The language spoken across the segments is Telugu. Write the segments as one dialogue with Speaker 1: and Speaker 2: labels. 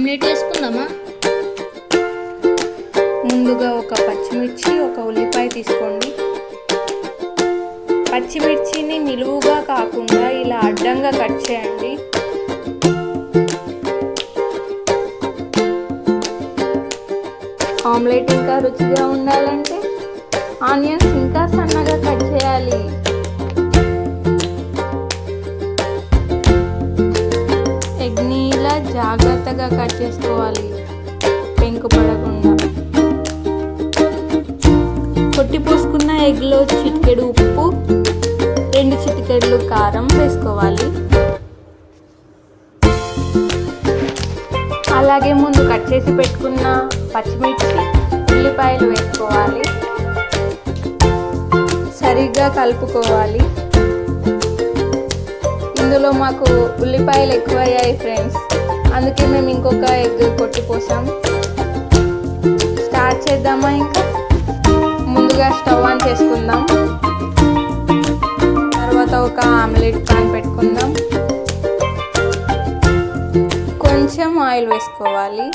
Speaker 1: ఆమ్లెట్ వేసుకుందామా?
Speaker 2: ముందుగా ఒక పచ్చిమిర్చి, ఒక ఉల్లిపాయ తీసుకోండి. పచ్చిమిర్చిని నిలువుగా కాకుండా ఇలా అడ్డంగా కట్ చేయండి. ఆమ్లెట్ ఇంకా రుచిగా ఉండాలంటే ఆనియన్స్ ఇంకా సన్నగా కట్ చేయాలి. ఎగ్ని ఇలా జాగ్రత్తగా కట్ చేసుకోవాలి, పెంకు పడకుండా. కొట్టి పోసుకున్న ఎగ్లో చిటికెడు ఉప్పు, 2 చిటికెడులు కారం వేసుకోవాలి. అలాగే ముందు కట్ చేసి పెట్టుకున్న పచ్చిమిర్చి, ఉల్లిపాయలు వేసుకోవాలి. సరిగ్గా కలుపుకోవాలి. ఇందులో మాకు ఉల్లిపాయలు ఎక్కువయ్యాయి ఫ్రెండ్స్, అందుకే మేము ఇంకొక ఎగ్ కొట్టిపోసాం. స్టార్ట్ చేద్దామా? ఇంకా ముందుగా స్టవ్ ఆన్ చేసుకుందాం. తర్వాత ఒక ఆమ్లెట్ పాన్ పెట్టుకుందాం. కొంచెం ఆయిల్ వేసుకోవాలి.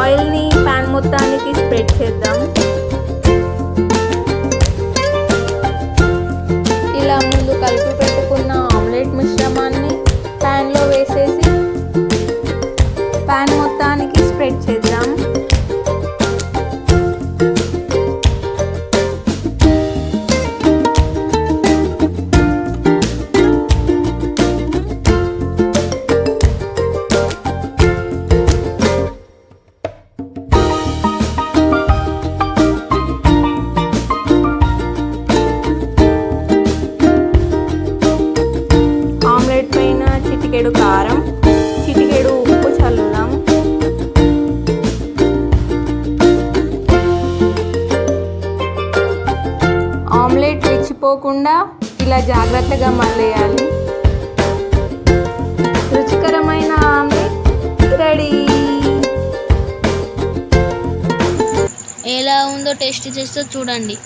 Speaker 2: ఆయిల్ని పాన్ మొత్తానికి స్ప్రెడ్ చేద్దాం. ఇలా ముందు కలిపి పెట్టుకున్న ఆమ్లెట్ మిశ్రమాన్ని ప్యాన్లో వేసేసి పాన్ మొత్తానికి స్ప్రెడ్ చేద్దాం. చిటికెడు కారం, చిటికెడు ఉప్పు చల్లుదాం. ఆమ్లెట్ విచ్చిపోకుండా ఇలా జాగ్రత్తగా మళ్ళేయాలి. రుచికరమైన ఆమ్లెట్ రెడీ.
Speaker 1: ఎలా ఉందో టేస్ట్ చేస్తే చూడండి.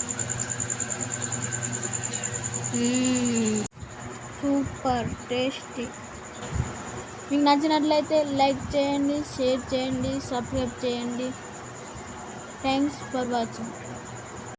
Speaker 1: Super tasty. మీకు నచ్చినట్లయితే లైక్ చేయండి, షేర్ చేయండి, సబ్స్క్రైబ్ చేయండి. Thanks for watching.